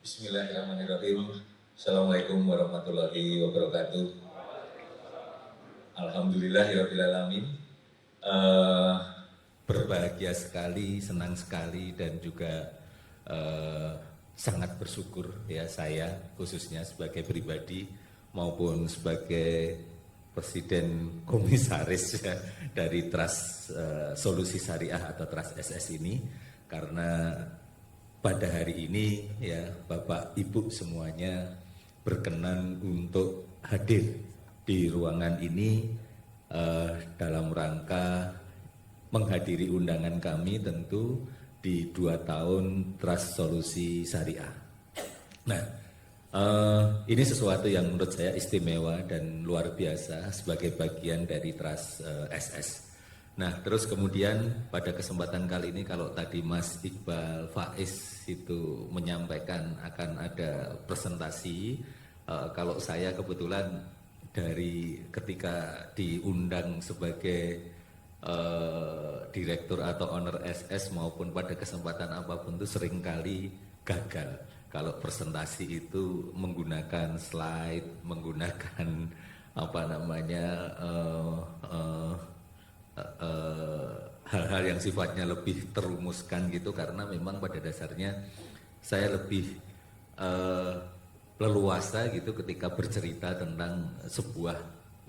Bismillahirrahmanirrahim. Assalamualaikum warahmatullahi wabarakatuh. Alhamdulillahirrahmanirrahim. Berbahagia sekali, senang sekali, dan juga sangat bersyukur ya saya khususnya sebagai pribadi maupun sebagai Presiden Komisaris ya, dari Trust Solusi Syariah atau Trust SS ini, karena pada hari ini ya Bapak Ibu semuanya berkenan untuk hadir di ruangan ini dalam rangka menghadiri undangan kami tentu di 2 tahun Trust Solusi Syariah. Nah, ini sesuatu yang menurut saya istimewa dan luar biasa sebagai bagian dari Trust SS. Nah, terus kemudian pada kesempatan kali ini kalau tadi Mas Iqbal Faiz itu menyampaikan akan ada presentasi, kalau saya kebetulan dari ketika diundang sebagai direktur atau owner SS maupun pada kesempatan apapun itu seringkali gagal. Kalau presentasi itu menggunakan slide, menggunakan apa namanya hal-hal yang sifatnya lebih terumuskan gitu, karena memang pada dasarnya saya lebih leluasa gitu ketika bercerita tentang sebuah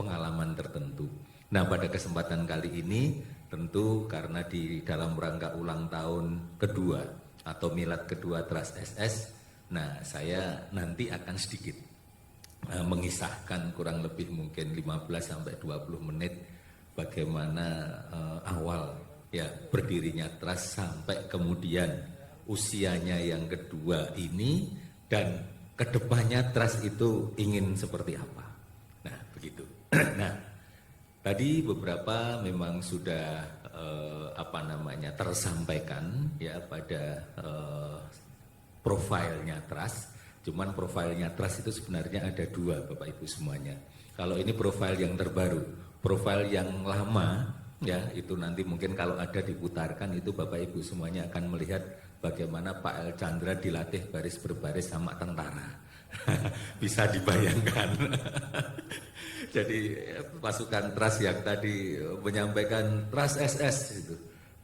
pengalaman tertentu. Nah, pada kesempatan kali ini tentu karena di dalam rangka ulang tahun kedua atau milad kedua Trust SS, nah saya nanti akan sedikit mengisahkan kurang lebih mungkin 15-20 menit bagaimana awal ya berdirinya Trust sampai kemudian usianya yang kedua ini, dan kedepannya Trust itu ingin seperti apa. Nah, begitu. Nah, tadi beberapa memang sudah tersampaikan ya pada profilnya Trust. Cuman profilnya Trust itu sebenarnya ada 2 Bapak Ibu semuanya. Kalau ini profil yang terbaru, profil yang lama ya itu nanti mungkin kalau ada diputarkan itu Bapak Ibu semuanya akan melihat bagaimana Pak El Chandra dilatih baris berbaris sama tentara. Bisa dibayangkan. Jadi pasukan Trust yang tadi menyampaikan Trust SS itu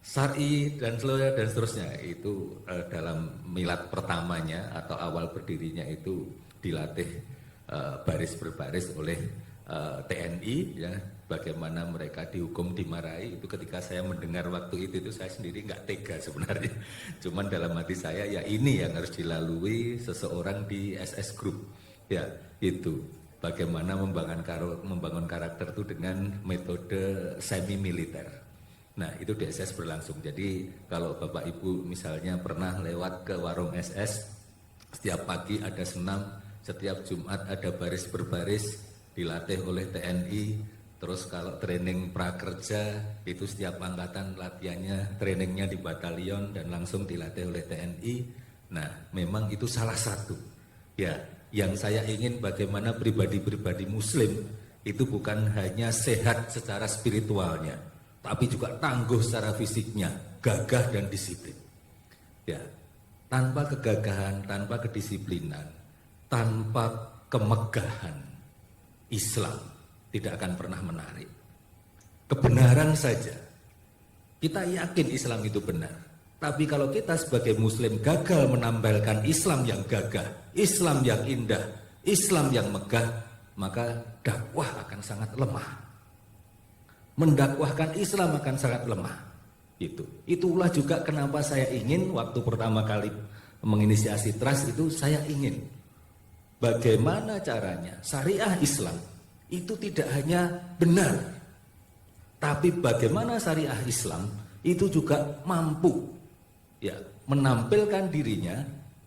Syari dan seterusnya itu dalam milad pertamanya atau awal berdirinya itu dilatih baris berbaris oleh TNI ya, bagaimana mereka dihukum dimarahi. Itu ketika saya mendengar waktu itu saya sendiri nggak tega sebenarnya. Cuman dalam hati saya ya ini yang harus dilalui seseorang di SS Group ya, itu bagaimana membangun karakter itu dengan metode semi militer. Nah, itu di SS berlangsung. Jadi kalau Bapak Ibu misalnya pernah lewat ke warung SS, setiap pagi ada senam, setiap Jumat ada baris berbaris dilatih oleh TNI. Terus kalau training prakerja itu setiap angkatan latihannya, trainingnya di batalion dan langsung dilatih oleh TNI. Nah, memang itu salah satu ya yang saya ingin, bagaimana pribadi-pribadi muslim itu bukan hanya sehat secara spiritualnya, tapi juga tangguh secara fisiknya, gagah dan disiplin. Ya, tanpa kegagahan, tanpa kedisiplinan, tanpa kemegahan, Islam tidak akan pernah menarik. Kebenaran saja, kita yakin Islam itu benar. Tapi kalau kita sebagai muslim gagal menampilkan Islam yang gagah, Islam yang indah, Islam yang megah, maka dakwah akan sangat lemah. Mendakwahkan Islam akan sangat lemah. Itulah juga kenapa saya ingin waktu pertama kali menginisiasi Trust itu, saya ingin bagaimana caranya syariah Islam itu tidak hanya benar, tapi bagaimana syariah Islam itu juga mampu ya menampilkan dirinya,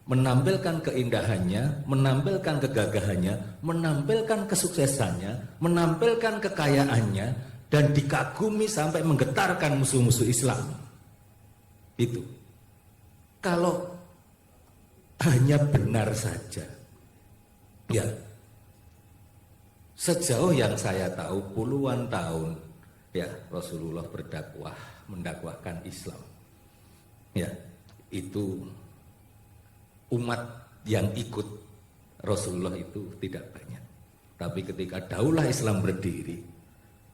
menampilkan keindahannya, menampilkan kegagahannya, menampilkan kesuksesannya, menampilkan kekayaannya, dan dikagumi sampai menggetarkan musuh-musuh Islam. Itu kalau hanya benar saja ya, sejauh yang saya tahu puluhan tahun ya Rasulullah berdakwah, mendakwahkan Islam ya, itu umat yang ikut Rasulullah itu tidak banyak. Tapi ketika daulah Islam berdiri,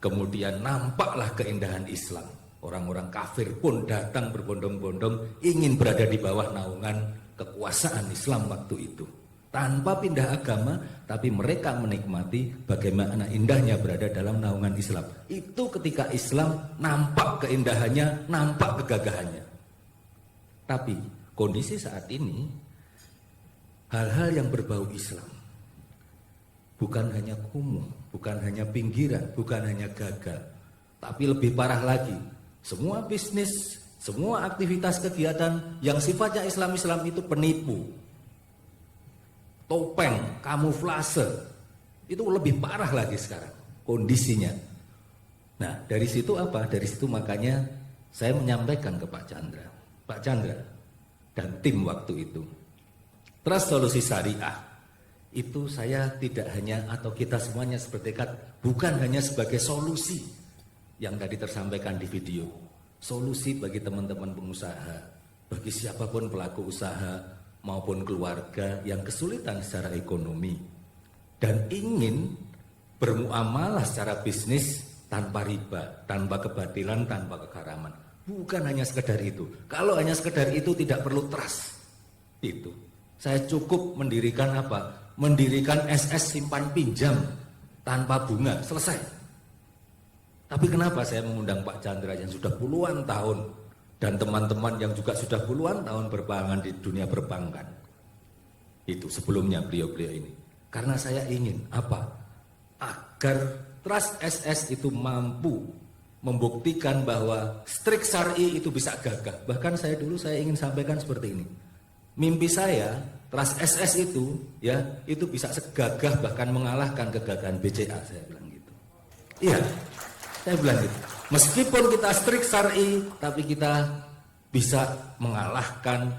kemudian nampaklah keindahan Islam. Orang-orang kafir pun datang berbondong-bondong ingin berada di bawah naungan kekuasaan Islam waktu itu. Tanpa pindah agama, tapi mereka menikmati bagaimana indahnya berada dalam naungan Islam. Itu ketika Islam nampak keindahannya, nampak kegagahannya. Tapi kondisi saat ini, hal-hal yang berbau Islam, bukan hanya kumuh, bukan hanya pinggiran, bukan hanya gagal, tapi lebih parah lagi, semua bisnis, semua aktivitas kegiatan yang sifatnya Islam-Islam itu penipu, topeng, kamuflase, itu lebih parah lagi sekarang kondisinya. Nah dari situ apa? Dari situ makanya saya menyampaikan ke Pak Chandra dan tim waktu itu, Trust Solusi Syariah itu saya tidak hanya atau kita semuanya seperdekat bukan hanya sebagai solusi yang tadi tersampaikan di video, solusi bagi teman-teman pengusaha, bagi siapapun pelaku usaha maupun keluarga yang kesulitan secara ekonomi dan ingin bermuamalah secara bisnis tanpa riba, tanpa kebatilan, tanpa kekaraman. Bukan hanya sekedar itu. Kalau hanya sekedar itu tidak perlu trust. Itu. Saya cukup mendirikan apa? Mendirikan SS simpan pinjam tanpa bunga, selesai. Tapi kenapa saya mengundang Pak Chandra yang sudah puluhan tahun dan teman-teman yang juga sudah puluhan tahun berpengalaman di dunia perbankan? Itu sebelumnya beliau-beliau ini. Karena saya ingin apa? Agar Trust SS itu mampu membuktikan bahwa strik syar'i itu bisa gagah. Bahkan saya ingin sampaikan seperti ini. Mimpi saya, Trust SS itu ya, itu bisa segagah bahkan mengalahkan kegagahan BCA, saya bilang gitu. Iya. Saya bilang gitu. Meskipun kita strik syar'i, tapi kita bisa mengalahkan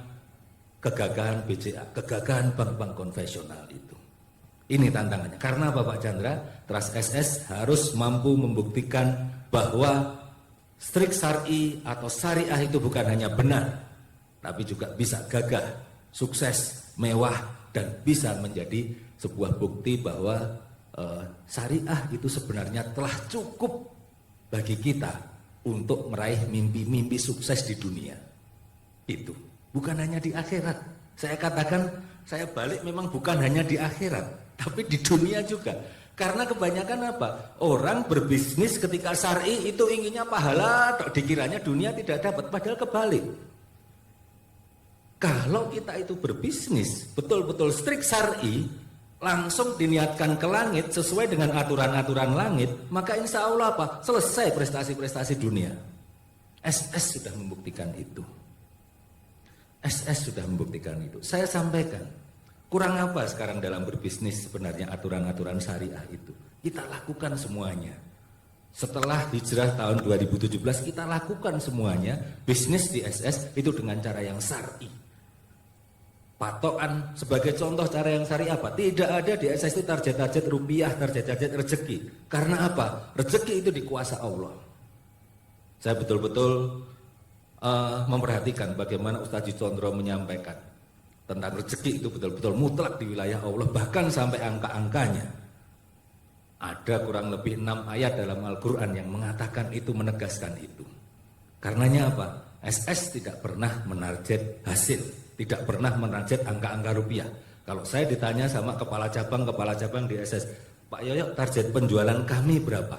kegagahan BCA, kegagahan bank-bank konvensional itu. Ini tantangannya. Karena Bapak Chandra, Trust SS harus mampu membuktikan bahwa strik syar'i atau syariah itu bukan hanya benar, tapi juga bisa gagah, sukses, mewah, dan bisa menjadi sebuah bukti bahwa syariah itu sebenarnya telah cukup bagi kita untuk meraih mimpi-mimpi sukses di dunia. Itu bukan hanya di akhirat. Saya katakan, saya balik memang bukan hanya di akhirat, tapi di dunia juga. Karena kebanyakan apa? Orang berbisnis ketika syar'i itu inginnya pahala, dikiranya dunia tidak dapat, padahal kebalik. Kalau kita itu berbisnis betul-betul strik syar'i, langsung diniatkan ke langit sesuai dengan aturan-aturan langit, maka insya Allah apa? Selesai prestasi-prestasi dunia. SS sudah membuktikan itu. SS sudah membuktikan itu. Saya sampaikan, kurang apa sekarang dalam berbisnis sebenarnya aturan-aturan syariah itu? Kita lakukan semuanya. Setelah hijrah tahun 2017 kita lakukan semuanya, bisnis di SS itu dengan cara yang syar'i. Patokan sebagai contoh cara yang syariah apa? Tidak ada di SS itu target-target rupiah, target-target rezeki. Karena apa? Rezeki itu dikuasa Allah. Saya betul-betul memperhatikan bagaimana Ustaz Condro menyampaikan tentang rezeki itu betul-betul mutlak di wilayah Allah, bahkan sampai angka-angkanya. Ada kurang lebih 6 ayat dalam Al-Quran yang mengatakan itu, menegaskan itu. Karenanya apa? SS tidak pernah menarget hasil, tidak pernah menarget angka-angka rupiah. Kalau saya ditanya sama kepala cabang di SS, Pak Yoyo, target penjualan kami berapa?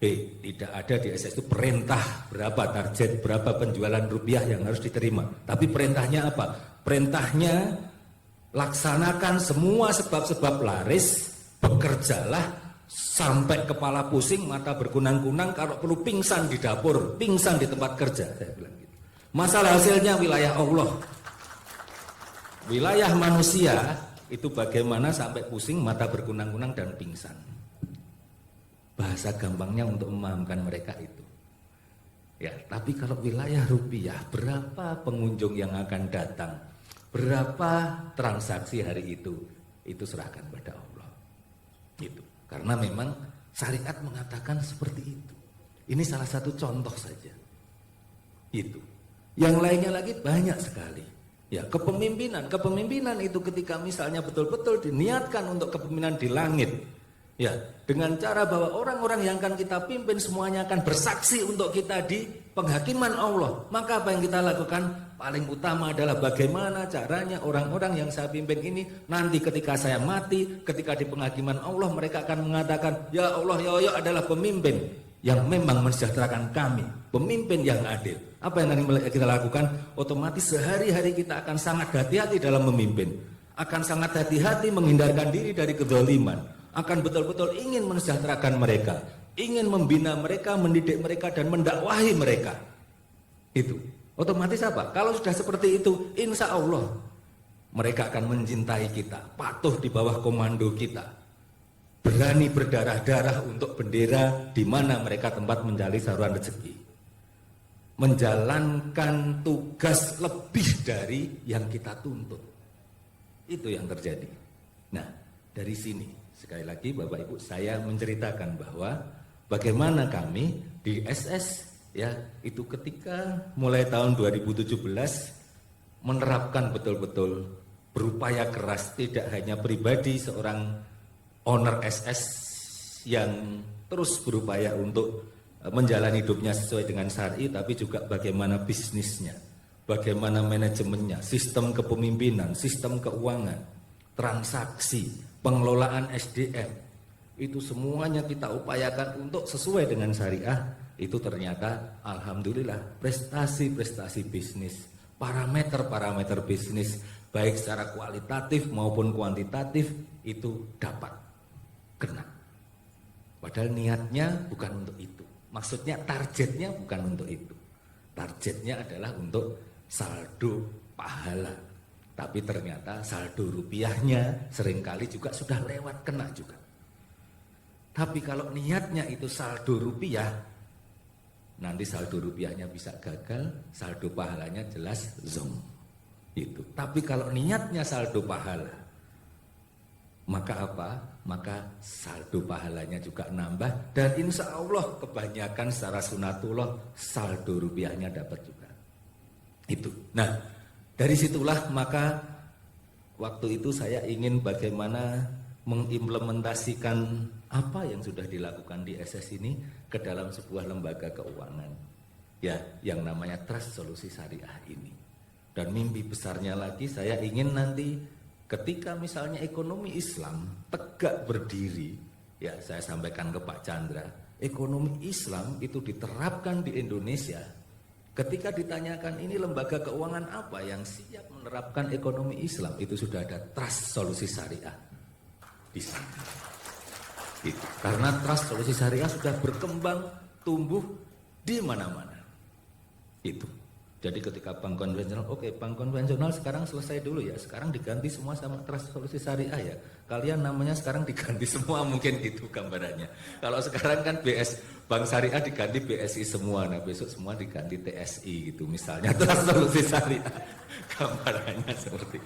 Tidak ada di SS itu perintah berapa, target berapa penjualan rupiah yang harus diterima. Tapi perintahnya apa? Perintahnya laksanakan semua sebab-sebab laris, bekerjalah sampai kepala pusing, mata berkunang-kunang, kalau perlu pingsan di dapur, pingsan di tempat kerja, saya bilang gitu. Masalah hasilnya wilayah Allah. Wilayah manusia itu bagaimana sampai pusing, mata berkunang-kunang dan pingsan. Bahasa gampangnya untuk memahamkan mereka itu. Ya, tapi kalau wilayah rupiah, berapa pengunjung yang akan datang, berapa transaksi hari itu serahkan pada Allah. Gitu. Karena memang syariat mengatakan seperti itu. Ini salah satu contoh saja. Itu. Yang lainnya lagi banyak sekali. Ya, kepemimpinan. Kepemimpinan itu ketika misalnya betul-betul diniatkan untuk kepemimpinan di langit. Ya, dengan cara bahwa orang-orang yang akan kita pimpin semuanya akan bersaksi untuk kita di penghakiman Allah. Maka apa yang kita lakukan? Paling utama adalah bagaimana caranya orang-orang yang saya pimpin ini nanti ketika saya mati, ketika di penghakiman Allah mereka akan mengatakan, ya Allah, ya Allah adalah pemimpin yang memang mensejahterakan kami, pemimpin yang adil. Apa yang akan kita lakukan? Otomatis sehari-hari kita akan sangat hati-hati dalam memimpin, akan sangat hati-hati menghindarkan diri dari kezaliman, akan betul-betul ingin mensejahterakan mereka, ingin membina mereka, mendidik mereka dan mendakwahi mereka. Itu otomatis apa? Kalau sudah seperti itu, insya Allah mereka akan mencintai kita, patuh di bawah komando kita, berani berdarah-darah untuk bendera di mana mereka tempat mencari saluran rezeki, menjalankan tugas lebih dari yang kita tuntut. Itu yang terjadi. Nah, dari sini sekali lagi Bapak Ibu saya menceritakan bahwa bagaimana kami di SS ya itu ketika mulai tahun 2017 menerapkan betul-betul berupaya keras, tidak hanya pribadi seorang owner SS yang terus berupaya untuk menjalani hidupnya sesuai dengan syar'i, tapi juga bagaimana bisnisnya, bagaimana manajemennya, sistem kepemimpinan, sistem keuangan, transaksi, pengelolaan SDM, itu semuanya kita upayakan untuk sesuai dengan syariah. Itu ternyata alhamdulillah prestasi-prestasi bisnis, parameter-parameter bisnis baik secara kualitatif maupun kuantitatif itu dapat kena. Padahal niatnya bukan untuk itu, maksudnya targetnya bukan untuk itu, targetnya adalah untuk saldo pahala. Tapi ternyata saldo rupiahnya seringkali juga sudah lewat kena juga. Tapi kalau niatnya itu saldo rupiah, nanti saldo rupiahnya bisa gagal, saldo pahalanya jelas zong. Itu. Tapi kalau niatnya saldo pahala, maka apa? Maka saldo pahalanya juga nambah dan insya Allah kebanyakan secara sunatullah saldo rupiahnya dapat juga. Itu. Nah, dari situlah maka waktu itu saya ingin bagaimana mengimplementasikan apa yang sudah dilakukan di SS ini ke dalam sebuah lembaga keuangan ya yang namanya Trust Solusi Syariah ini. Dan mimpi besarnya lagi saya ingin nanti ketika misalnya ekonomi Islam tegak berdiri, ya saya sampaikan ke Pak Chandra, ekonomi Islam itu diterapkan di Indonesia. Ketika ditanyakan ini lembaga keuangan apa yang siap menerapkan ekonomi Islam, itu sudah ada Trust Solusi Syariah di sana. Itu. Karena Trust Solusi Syariah sudah berkembang, tumbuh di mana-mana. Itu. Jadi ketika bank konvensional, oke, bank konvensional sekarang selesai dulu ya, sekarang diganti semua sama Trust Solusi Syariah ya. Kalian namanya sekarang diganti semua, mungkin itu gambarannya. Kalau sekarang kan Bank Syariah diganti BSI semua, nah besok semua diganti TSI gitu misalnya, Trust Solusi Syariah. Gambarannya seperti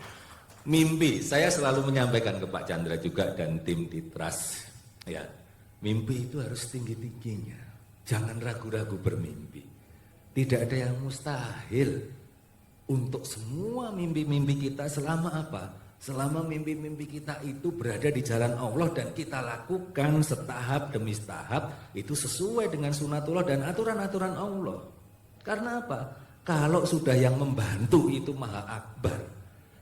mimpi. Saya selalu menyampaikan ke Pak Chandra juga dan tim di Trust, ya, mimpi itu harus tinggi-tingginya. Jangan ragu-ragu bermimpi. Tidak ada yang mustahil untuk semua mimpi-mimpi kita selama apa? Selama mimpi-mimpi kita itu berada di jalan Allah dan kita lakukan setahap demi setahap itu sesuai dengan sunatullah dan aturan-aturan Allah. Karena apa? Kalau sudah yang membantu itu Maha Akbar,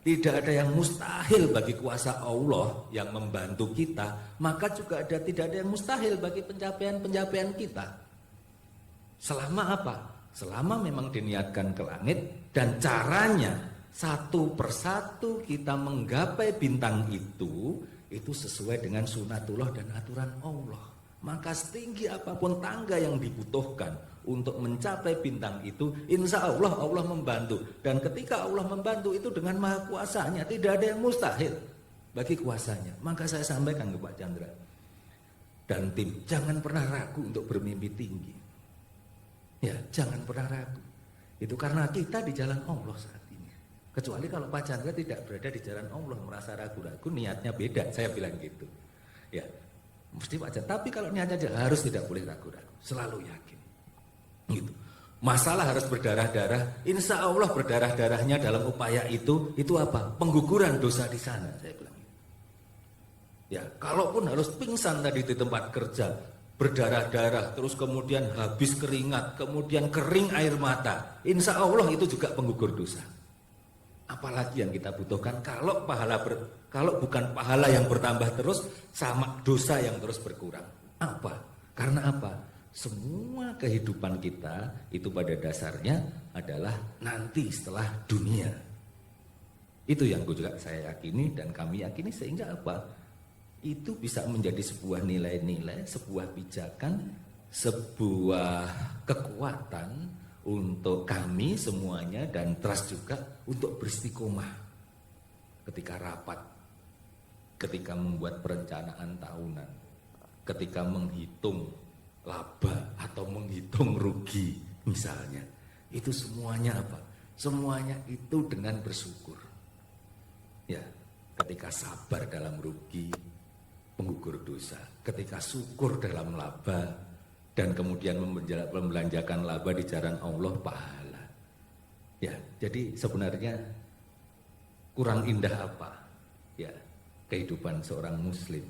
tidak ada yang mustahil bagi kuasa Allah yang membantu kita, maka juga tidak ada yang mustahil bagi pencapaian-pencapaian kita. Selama apa? Selama memang diniatkan ke langit dan caranya satu persatu kita menggapai bintang itu sesuai dengan sunatullah dan aturan Allah. Maka setinggi apapun tangga yang dibutuhkan untuk mencapai bintang itu, insya Allah Allah membantu. Dan ketika Allah membantu itu dengan maha kuasanya, tidak ada yang mustahil bagi kuasanya. Maka saya sampaikan ke Pak Chandra dan tim, jangan pernah ragu untuk bermimpi tinggi. Ya, jangan pernah ragu. Itu karena kita di jalan Allah saat ini. Kecuali kalau Pak Chandra tidak berada di jalan Allah, merasa ragu-ragu, niatnya beda, saya bilang gitu. Ya, mesti Pak Chandra. Tapi kalau niatnya harus tidak boleh ragu-ragu, selalu yakin. Gitu. masalah harus berdarah-darah, insya Allah berdarah-darahnya dalam upaya itu apa? Pengguguran dosa di sana, saya bilang. Ya, kalaupun harus pingsan tadi di tempat kerja, berdarah-darah, terus kemudian habis keringat, kemudian kering air mata, insya Allah itu juga penggugur dosa. Apalagi yang kita butuhkan kalau bukan pahala yang bertambah terus, sama dosa yang terus berkurang. Apa? Karena apa? Semua kehidupan kita itu pada dasarnya adalah nanti setelah dunia. Itu yang juga saya yakini dan kami yakini, sehingga apa? Itu bisa menjadi sebuah nilai-nilai, sebuah pijakan, sebuah kekuatan untuk kami semuanya dan trust juga untuk beristiqomah ketika rapat, ketika membuat perencanaan tahunan, ketika menghitung laba atau menghitung rugi misalnya. Itu semuanya apa? Semuanya itu dengan bersyukur. Ya, ketika sabar dalam rugi, penggugur dosa. Ketika syukur dalam laba, dan kemudian membelanjakan laba di jalan Allah, pahala. Ya, jadi sebenarnya kurang indah apa? Ya, kehidupan seorang muslim.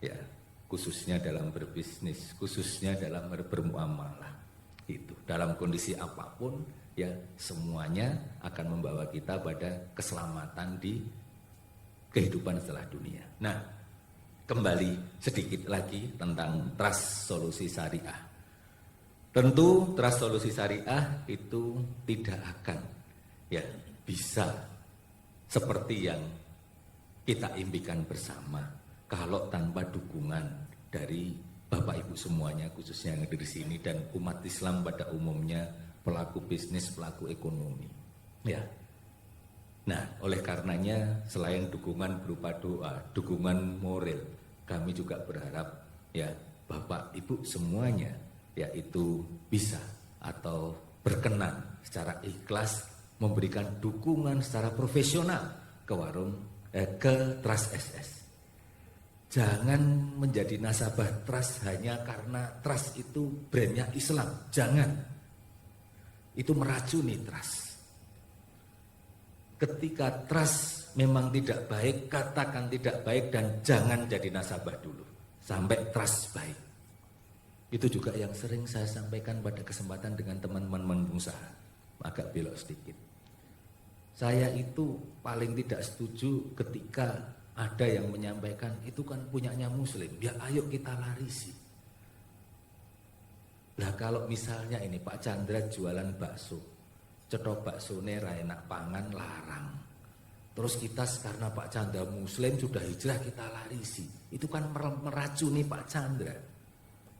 Ya, khususnya dalam berbisnis, khususnya dalam bermuamalah. Itu dalam kondisi apapun, ya semuanya akan membawa kita pada keselamatan di kehidupan setelah dunia. Nah, kembali sedikit lagi tentang trust solusi syariah. Tentu trust solusi syariah itu tidak akan bisa seperti yang kita impikan bersama kalau tanpa dukungan dari Bapak Ibu semuanya, khususnya yang ada di sini, dan umat Islam pada umumnya, pelaku bisnis, pelaku ekonomi. Ya. Nah, oleh karenanya selain dukungan berupa doa, dukungan moral, kami juga berharap ya Bapak Ibu semuanya yaitu bisa atau berkenan secara ikhlas memberikan dukungan secara profesional ke ke Trust SS. Jangan menjadi nasabah Trust hanya karena Trust itu brandnya Islam. Jangan. Itu meracuni Trust. Ketika trust memang tidak baik, katakan tidak baik dan jangan jadi nasabah dulu sampai trust baik. Itu juga yang sering saya sampaikan pada kesempatan dengan teman-teman pengusaha. Agak belok sedikit. Saya itu paling tidak setuju ketika ada yang menyampaikan itu kan punyanya muslim, ya ayo kita larisi. Nah kalau misalnya ini Pak Chandra jualan bakso, cetok bakso ra enak pangan larang. Terus kita karena Pak Chandra muslim sudah hijrah kita larisi. Itu kan meracuni Pak Chandra.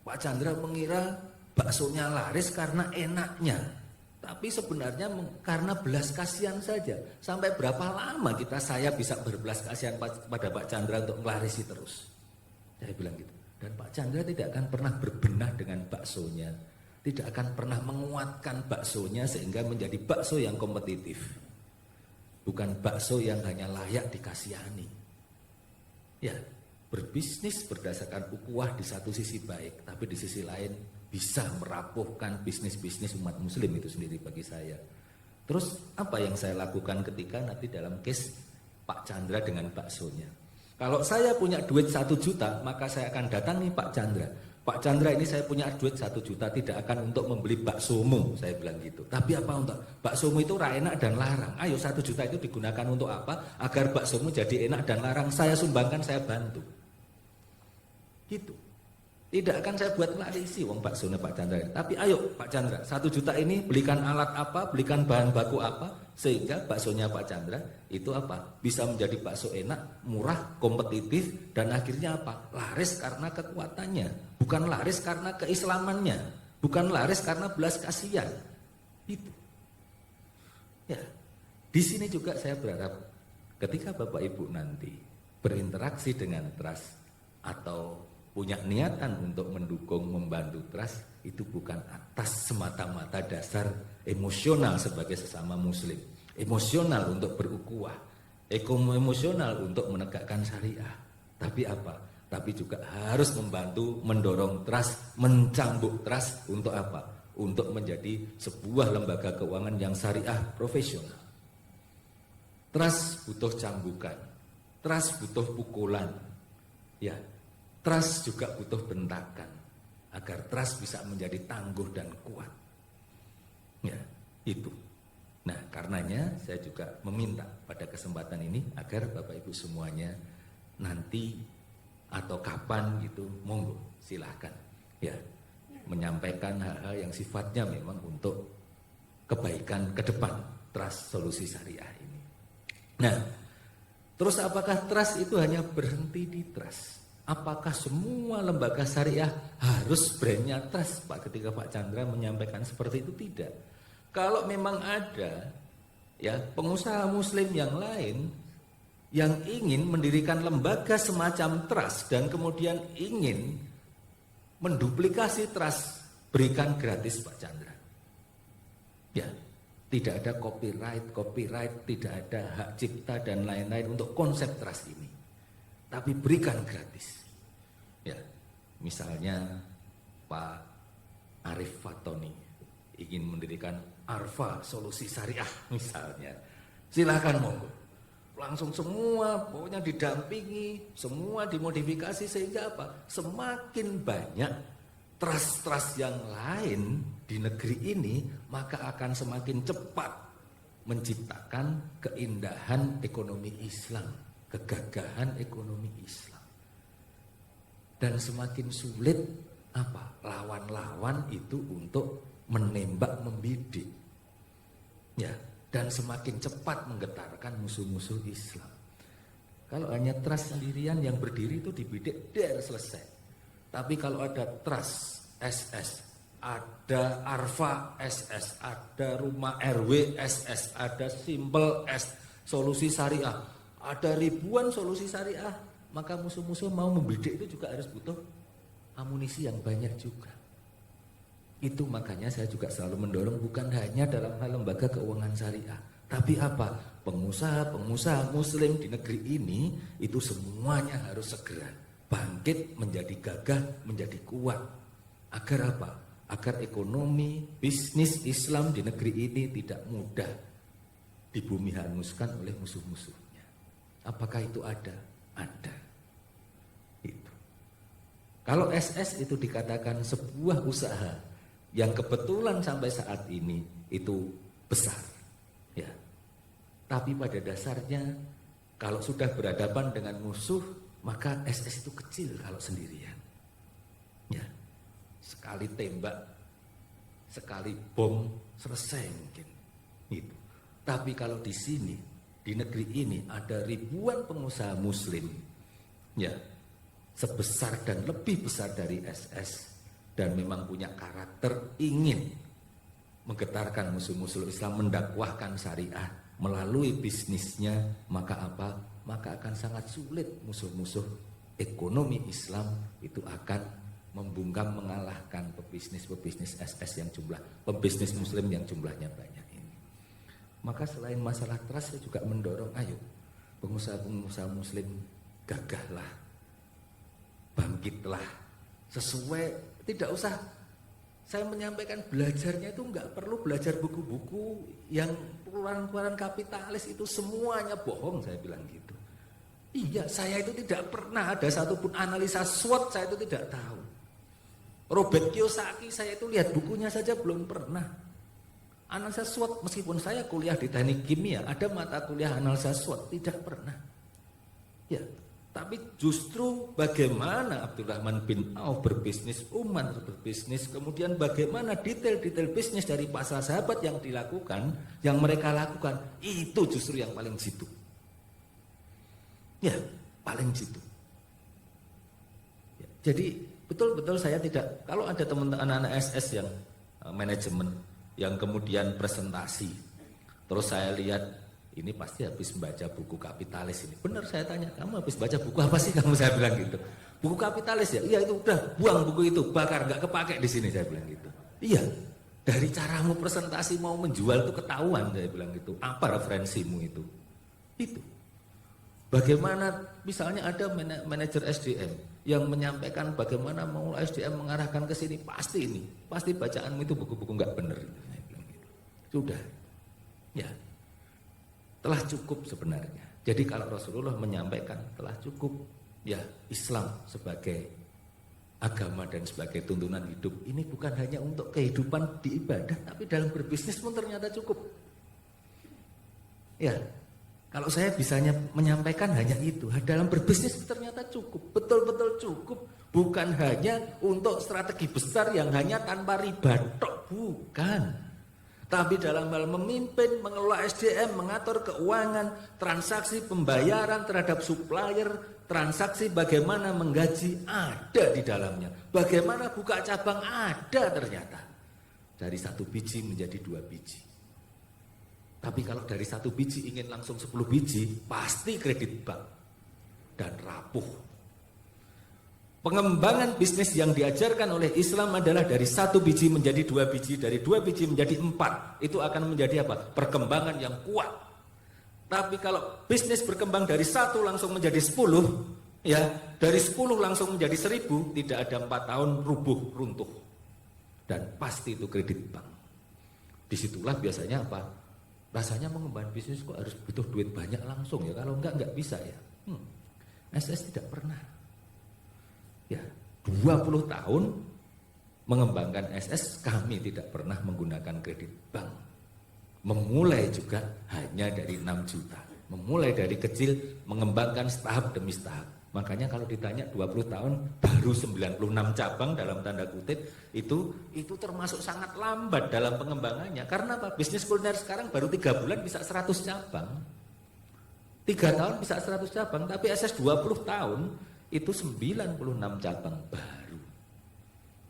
Pak Chandra mengira baksonya laris karena enaknya. Tapi sebenarnya karena belas kasihan saja. Sampai berapa lama saya bisa berbelas kasihan pada Pak Chandra untuk melarisi terus. Saya bilang gitu. Dan Pak Chandra tidak akan pernah berbenah dengan baksonya. Tidak akan pernah menguatkan baksonya sehingga menjadi bakso yang kompetitif. Bukan bakso yang hanya layak dikasihani. Ya, berbisnis berdasarkan ukhuwah di satu sisi baik, tapi di sisi lain bisa merapuhkan bisnis-bisnis umat muslim itu sendiri bagi saya. Terus apa yang saya lakukan ketika nanti dalam case Pak Chandra dengan baksonya? Kalau saya punya duit 1 juta, maka saya akan datangi Pak Chandra. Pak Chandra, ini saya punya duit 1 juta, tidak akan untuk membeli baksomu, saya bilang gitu. Tapi apa untuk baksomu itu enak dan larang. Ayo 1 juta itu digunakan untuk apa? Agar baksomu jadi enak dan larang. Saya sumbangkan, saya bantu. Gitu. Tidak akan saya buat larisi wong baksonya Pak Chandra. Tapi ayo Pak Chandra, 1 juta ini belikan alat apa, belikan bahan baku apa, sehingga baksonya Pak Chandra itu apa? Bisa menjadi bakso enak, murah, kompetitif, dan akhirnya apa? Laris karena kekuatannya, bukan laris karena keislamannya, bukan laris karena belas kasihan. Itu. Ya. Di sini juga saya berharap ketika Bapak Ibu nanti berinteraksi dengan Trust atau punya niatan untuk mendukung, membantu Trust, itu bukan atas semata-mata dasar emosional sebagai sesama muslim, emosional untuk berukhuwah, emosional untuk menegakkan syariah, tapi apa? Tapi juga harus membantu, mendorong Trust, mencambuk Trust untuk apa? untuk menjadi sebuah lembaga keuangan yang syariah profesional. Trust butuh cambukan, trust butuh pukulan, ya, trust juga butuh bentakan, agar trust bisa menjadi tangguh dan kuat. Ya, itu. Nah, karenanya saya juga meminta pada kesempatan ini agar Bapak Ibu semuanya nanti atau kapan gitu, monggo silahkan, ya, menyampaikan hal-hal yang sifatnya memang untuk kebaikan ke depan trust solusi syariah ini. Nah, terus apakah trust itu hanya berhenti di trust? Apakah semua lembaga syariah harus brandnya trust, Pak, ketika Pak Chandra menyampaikan seperti itu? Tidak. Kalau memang ada ya pengusaha muslim yang lain yang ingin mendirikan lembaga semacam trust dan kemudian ingin menduplikasi trust, berikan gratis Pak Chandra. Ya, tidak ada copyright, tidak ada hak cipta dan lain-lain untuk konsep trust ini. Tapi berikan gratis. Ya, misalnya Pak Arif Fatoni ingin mendirikan Arfa Solusi Syariah misalnya. Silakan monggo. Langsung semua pokoknya didampingi, semua dimodifikasi sehingga apa? Semakin banyak trust-trust yang lain di negeri ini, maka akan semakin cepat menciptakan keindahan ekonomi Islam, kegagahan ekonomi Islam. Dan semakin sulit apa? Lawan-lawan itu untuk menembak, membidik. Ya, dan semakin cepat menggetarkan musuh-musuh Islam. Kalau hanya trust sendirian yang berdiri itu dibidik, dan selesai. Tapi kalau ada trust SS, ada Arfa SS, ada Rumah RW SS, ada Simpel S, Solusi Syariah, ada ribuan solusi syariah, maka musuh-musuh mau membidik itu juga harus butuh amunisi yang banyak juga. Itu makanya saya juga selalu mendorong bukan hanya dalam hal lembaga keuangan syariah, tapi apa? Pengusaha-pengusaha muslim di negeri ini itu semuanya harus segera bangkit, menjadi gagah, menjadi kuat. Agar apa? Agar ekonomi, bisnis Islam di negeri ini tidak mudah dibumi hanguskan oleh musuh-musuhnya. Apakah itu ada? Ada. Itu. Kalau SS itu dikatakan sebuah usaha yang kebetulan sampai saat ini itu besar, ya. Tapi pada dasarnya kalau sudah berhadapan dengan musuh, maka SS itu kecil kalau sendirian. Ya. Sekali tembak, sekali bom, selesai mungkin. Gitu. Tapi kalau di sini, di negeri ini ada ribuan pengusaha muslim, ya, sebesar dan lebih besar dari SS, dan memang punya karakter ingin menggetarkan musuh-musuh Islam, mendakwahkan syariah melalui bisnisnya, maka apa? Maka akan sangat sulit musuh-musuh ekonomi Islam itu akan membungkam, mengalahkan pebisnis-pebisnis SS yang pebisnis muslim yang jumlahnya banyak ini. Maka selain masalah trust, saya juga mendorong, ayo pengusaha-pengusaha muslim gagahlah, bangkitlah, sesuai. Tidak usah saya menyampaikan belajarnya itu enggak perlu belajar buku-buku yang keluaran-keluaran kapitalis itu semuanya bohong, saya bilang gitu. Iya, saya itu tidak pernah ada satupun analisa SWOT, saya itu tidak tahu. Robert Kiyosaki saya itu lihat bukunya saja belum pernah. Analisa SWOT, meskipun saya kuliah di teknik kimia, ada mata kuliah analisa SWOT, tidak pernah. Ya. Tapi justru bagaimana Abdurrahman bin Auf berbisnis, Umar berbisnis, kemudian bagaimana detail-detail bisnis dari para sahabat yang dilakukan, yang mereka lakukan, itu justru yang paling jitu. Ya, paling jitu. Ya, jadi betul-betul saya tidak, kalau ada teman-teman anak-anak SS yang manajemen, yang kemudian presentasi, terus saya lihat, ini pasti habis membaca buku kapitalis ini. Benar, saya tanya, kamu habis baca buku apa sih kamu? Saya bilang gitu. Buku kapitalis ya? Iya, itu udah, buang buku itu, bakar, nggak kepake di sini, saya bilang gitu. Iya, dari caramu presentasi mau menjual itu ketahuan, saya bilang gitu. Apa referensimu itu? Itu. Bagaimana misalnya ada manajer SDM yang menyampaikan bagaimana mengelola SDM mengarahkan ke sini, pasti bacaanmu itu buku-buku nggak benar. Sudah, ya, telah cukup sebenarnya. Jadi kalau Rasulullah menyampaikan telah cukup, ya Islam sebagai agama dan sebagai tuntunan hidup ini bukan hanya untuk kehidupan di ibadah, tapi dalam berbisnis pun ternyata cukup. Ya. Kalau saya bisanya menyampaikan hanya itu, dalam berbisnis ternyata cukup, betul-betul cukup, bukan hanya untuk strategi besar yang hanya tanpa riba, bukan. Tapi dalam hal memimpin, mengelola SDM, mengatur keuangan, transaksi pembayaran terhadap supplier, transaksi bagaimana menggaji ada di dalamnya, bagaimana buka cabang ada ternyata. Dari 1 biji menjadi 2 biji. Tapi kalau dari 1 biji ingin langsung 10 biji, pasti kredit bank dan rapuh. Pengembangan bisnis yang diajarkan oleh Islam adalah dari 1 biji menjadi 2 biji, dari 2 biji menjadi 4. Itu akan menjadi apa? Perkembangan yang kuat. Tapi kalau bisnis berkembang dari 1 langsung menjadi 10, ya dari 10 langsung menjadi 1000, tidak ada 4 tahun rubuh runtuh. Dan pasti itu kredit bank. Disitulah biasanya apa? Rasanya mengembangkan bisnis kok harus butuh duit banyak langsung ya, kalau enggak bisa ya. SS tidak pernah. Ya, 20 tahun mengembangkan SS kami tidak pernah menggunakan kredit bank. Memulai juga hanya dari 6 juta. Memulai dari kecil mengembangkan setahap demi setahap. Makanya kalau ditanya 20 tahun baru 96 cabang dalam tanda kutip itu termasuk sangat lambat dalam pengembangannya. Karena apa? Bisnis kuliner sekarang baru 3 bulan bisa 100 cabang. 3 tahun bisa 100 cabang, tapi SS 20 tahun itu 96 cabang baru.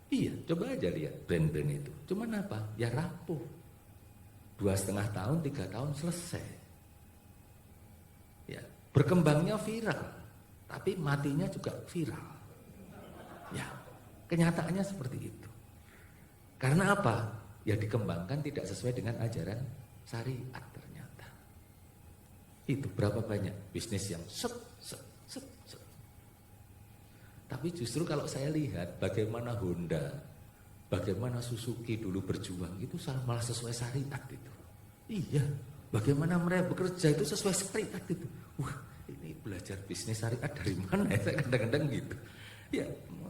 Iya, coba aja lihat brand-brand itu. Cuman apa? Ya rapuh. 2,5 tahun, 3 tahun selesai. Ya, berkembangnya viral. Tapi matinya juga viral. Ya, kenyataannya seperti itu. Karena apa? Ya dikembangkan tidak sesuai dengan ajaran syariat ternyata. Itu berapa banyak bisnis yang set. Tapi justru kalau saya lihat bagaimana Honda, bagaimana Suzuki dulu berjuang, itu malah sesuai syariat itu. Iya, bagaimana mereka bekerja itu sesuai syariat itu. Wah, ini belajar bisnis syariat dari mana ya, saya kadang-kadang gitu. Ya,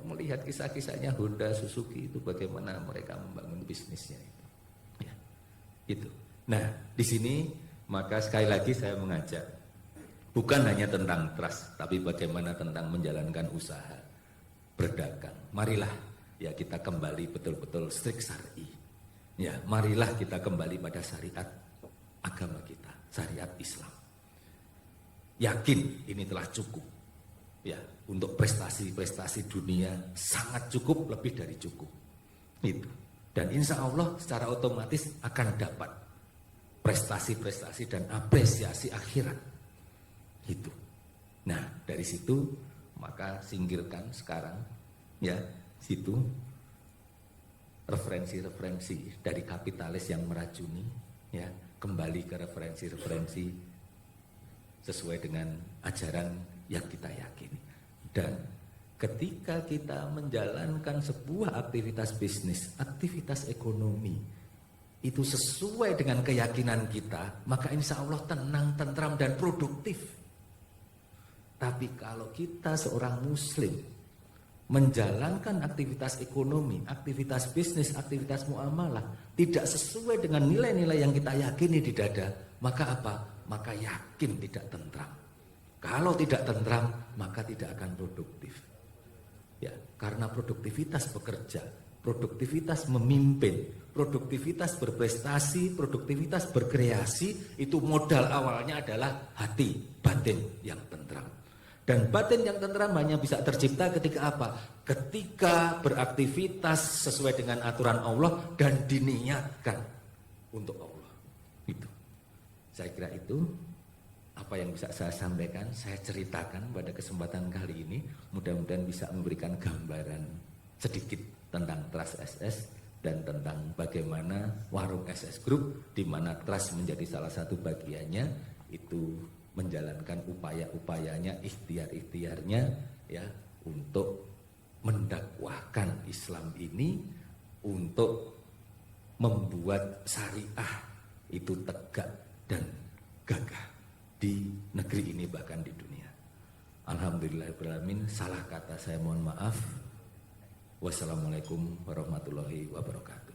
melihat kisah-kisahnya Honda, Suzuki itu bagaimana mereka membangun bisnisnya itu. Ya, itu. Nah, di sini maka sekali lagi saya mengajak, bukan hanya tentang trust, tapi bagaimana tentang menjalankan usaha, berdagang. Marilah ya kita kembali betul-betul strict syar'i. Ya, marilah kita kembali pada syariat agama kita, syariat Islam. Yakin ini telah cukup ya untuk prestasi-prestasi dunia, sangat cukup, lebih dari cukup itu. Dan insya Allah secara otomatis akan dapat prestasi-prestasi dan apresiasi akhirat itu. Nah dari situ maka singkirkan sekarang ya situ referensi-referensi dari kapitalis yang meracuni ya, kembali ke referensi-referensi sesuai dengan ajaran yang kita yakini. Dan ketika kita menjalankan sebuah aktivitas bisnis, aktivitas ekonomi, itu sesuai dengan keyakinan kita, maka insya Allah tenang, tentram, dan produktif. Tapi kalau kita seorang muslim menjalankan aktivitas ekonomi, aktivitas bisnis, aktivitas muamalah tidak sesuai dengan nilai-nilai yang kita yakini di dada, maka apa? Maka yakin tidak tentram. Kalau tidak tentram, maka tidak akan produktif. Ya, karena produktivitas bekerja, produktivitas memimpin, produktivitas berprestasi, produktivitas berkreasi, itu modal awalnya adalah hati, batin yang tentram. Dan batin yang tentram hanya bisa tercipta ketika apa? Ketika beraktivitas sesuai dengan aturan Allah dan diniatkan untuk Allah. Itu. Saya kira itu apa yang bisa saya sampaikan, saya ceritakan pada kesempatan kali ini. Mudah-mudahan bisa memberikan gambaran sedikit tentang Trust SS dan tentang bagaimana warung SS Group, di mana trust menjadi salah satu bagiannya, itu menjalankan upaya-upayanya, ikhtiar-ikhtiarnya ya untuk mendakwahkan Islam ini, untuk membuat syariah itu tegak dan gagah di negeri ini bahkan di dunia. Alhamdulillahirrahmanirrahim. Salah kata saya mohon maaf. Wassalamualaikum warahmatullahi wabarakatuh.